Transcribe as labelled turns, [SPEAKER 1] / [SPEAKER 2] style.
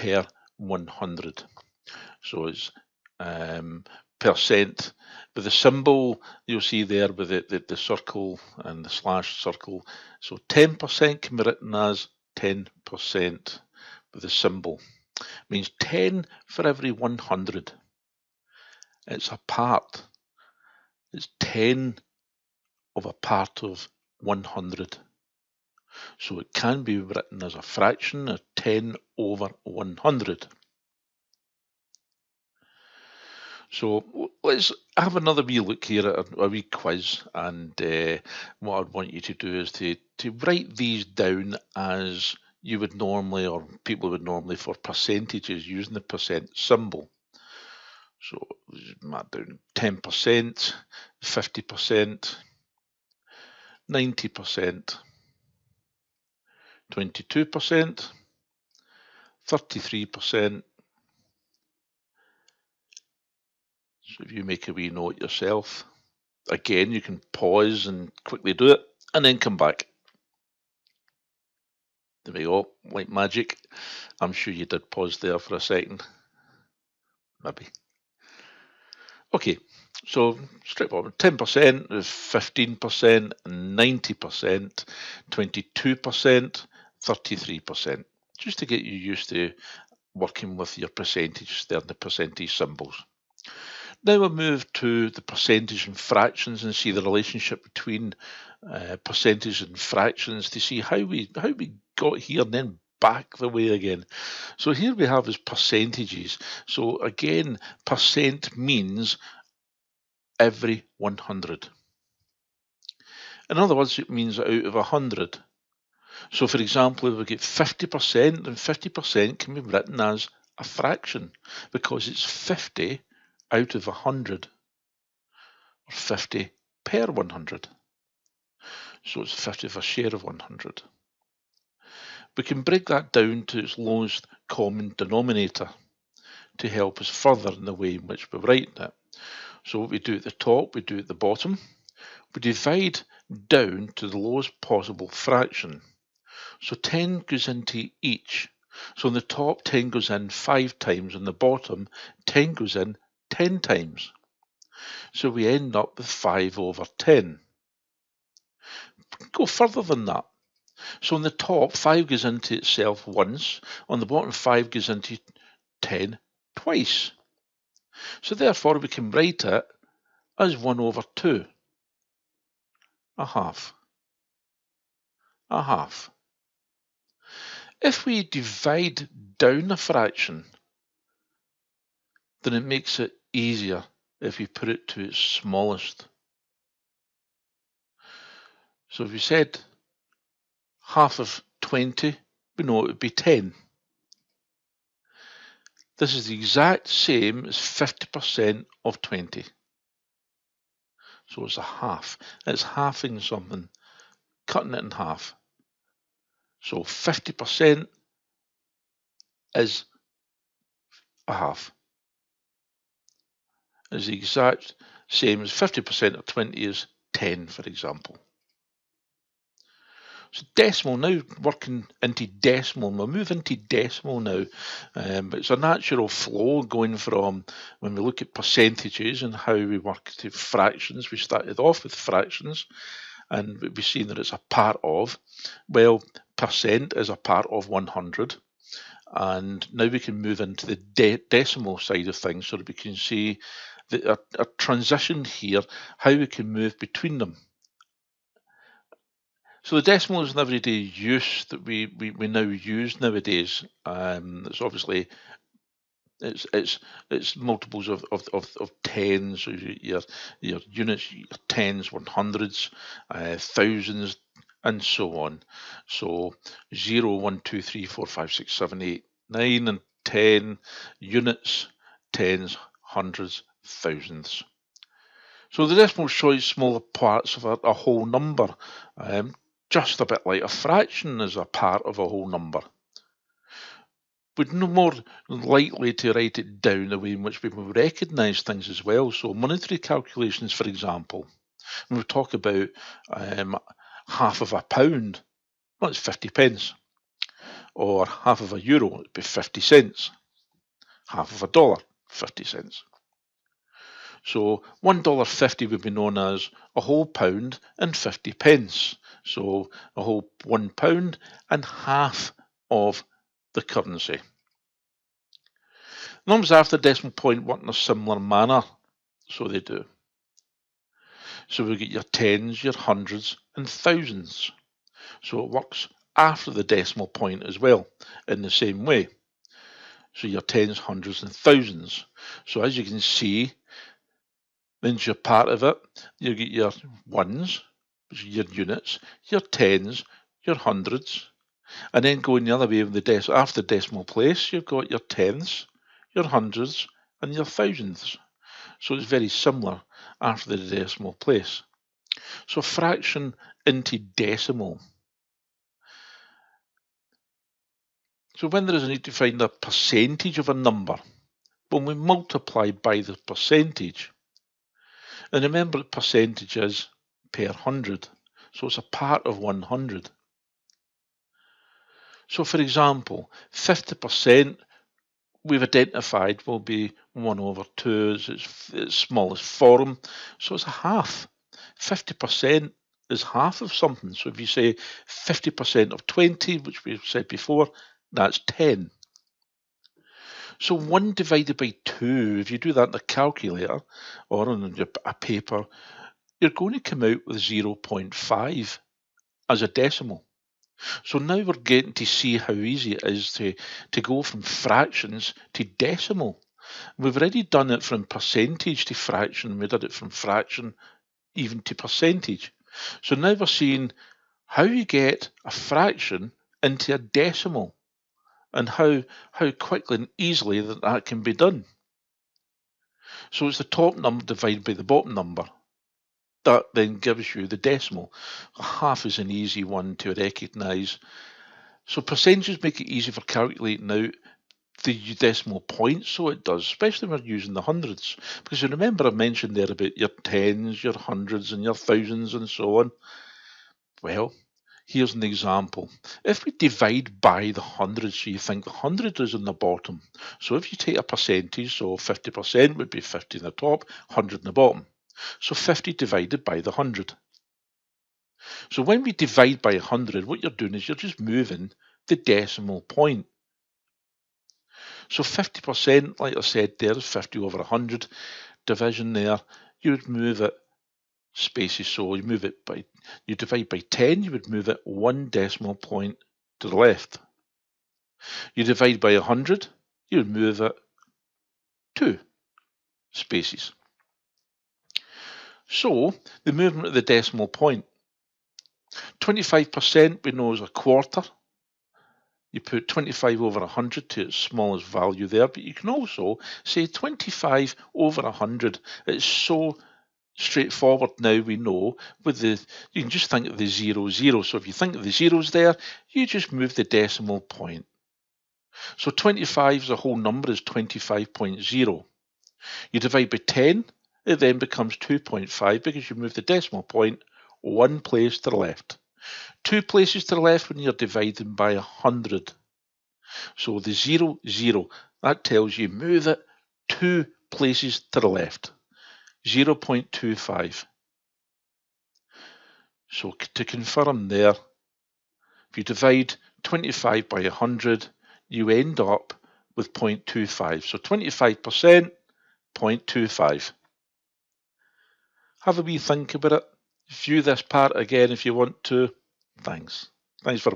[SPEAKER 1] per 100. So it's percent with the symbol you'll see there with the circle and the slash circle. So 10% can be written as 10% with the symbol. It means 10 for every 100. It's a part. It's 10 of a part of 100. So it can be written as a fraction of 10 over 100. So let's have another wee look here at a wee quiz, and what I'd want you to do is to write these down as you would normally, or people would normally, for percentages using the percent symbol. So mark down 10%, 50%, 90%, 22%, 33%. So if you make a wee note yourself, again, you can pause and quickly do it and then come back. There we go, like magic. I'm sure you did pause there for a second. Maybe. Okay, so straight forward, 10% is 15%, 90%, 22%, 33%. Just to get you used to working with your percentages there, the percentage symbols. Now we'll move to the percentage and fractions and see the relationship between percentage and fractions to see how we got here and then back the way again. So here we have is percentages. So again, percent means every 100. In other words, it means out of 100. So for example, if we get 50%, then 50% can be written as a fraction because it's 50 out of 100, or 50 per 100. So it's 50 of a share of 100. We can break that down to its lowest common denominator to help us further in the way in which we write it. So what we do at the top, we do at the bottom. We divide down to the lowest possible fraction. So 10 goes into each. So on the top, 10 goes in 5 times. On the bottom, 10 goes in 10 times. So we end up with 5 over 10. Go further than that. So on the top, 5 goes into itself once. On the bottom, 5 goes into 10 twice. So therefore, we can write it as 1 over 2. A half. A half. If we divide down a fraction, then it makes it easier if we put it to its smallest. So if we said half of 20, we know it would be 10. This is the exact same as 50% of 20. So it's a half. It's halving something, cutting it in half. So 50% is a half. It's the exact same as 50% of 20 is 10, for example. So decimal, now working into decimal, we'll move into decimal now. It's a natural flow going from when we look at percentages and how we work to fractions. We started off with fractions and we've seen that it's a part of. Well, percent is a part of 100. And now we can move into the decimal side of things so that we can see a transition here, how we can move between them. So the decimal is an everyday use that we now use nowadays. It's obviously it's multiples of tens. So your units, your tens, 100s, thousands, and so on. So 0, 1, 2, 3, 4, 5, 6, 7, 8, 9, and 10 units, tens, hundreds, thousands. So the decimal shows smaller parts of a whole number. Just a bit like a fraction is a part of a whole number. We're no more likely to write it down the way in which we will recognise things as well. So monetary calculations, for example, when we talk about half of a pound, well, it's 50 pence. or half of a euro, it would be 50 cents. Half of a dollar, 50 cents. So $1.50 would be known as a whole pound and 50 pence. So a whole £1 and half of the currency. Numbers after decimal point work in a similar manner. So they do. So we get your tens, your hundreds and thousands. So it works after the decimal point as well in the same way. So your tens, hundreds and thousands. So as you can see, into your part of it, you get your ones, which are your units, your tens, your hundreds, and then going the other way with the after the decimal place, you've got your tenths, your hundreds, and your thousands. So it's very similar after the decimal place. So fraction into decimal. So when there is a need to find a percentage of a number, when we multiply by the percentage, and remember the percentage is per 100, so it's a part of 100. So for example, 50% we've identified will be 1 over 2 is its smallest form, so it's a half. 50% is half of something, so if you say 50% of 20, which we've said before, that's 10. So 1 divided by 2, if you do that in a calculator or on a paper, you're going to come out with 0.5 as a decimal. So now we're getting to see how easy it is to go from fractions to decimal. We've already done it from percentage to fraction. We did it from fraction even to percentage. So now we're seeing how you get a fraction into a decimal and how quickly and easily that can be done. So it's the top number divided by the bottom number. That then gives you the decimal. Half is an easy one to recognise. So percentages make it easy for calculating out the decimal points, so it does, especially when we're using the hundreds. Because you remember I mentioned there about your tens, your hundreds and your thousands and so on. Well, here's an example. If we divide by the hundreds, so you think the 100 is in the bottom. So if you take a percentage, so 50% would be 50 in the top, 100 in the bottom. So 50 divided by the 100. So when we divide by 100, what you're doing is you're just moving the decimal point. So 50%, like I said, there is 50 over 100. Division there, you would move it spaces, so you move it by, you divide by 10, you would move it 1 decimal point to the left. You divide by 100, you would move it 2 spaces. So the movement of the decimal point, 25% we know is a quarter. You put 25 over 100 to its smallest value there, but you can also say 25 over 100. It's so straightforward now, we know, with the, you can just think of the 0, 0. So if you think of the zeros there, you just move the decimal point. So 25 as a whole number is 25.0. You divide by 10, it then becomes 2.5 because you move the decimal point 1 place to the left. 2 places to the left when you're dividing by 100. So the 0, 0, that tells you move it 2 places to the left. 0.25. So to confirm there, if you divide 25 by 100, you end up with 0.25. So 25%, 0.25. Have a wee think about it. View this part again if you want to. Thanks. Thanks for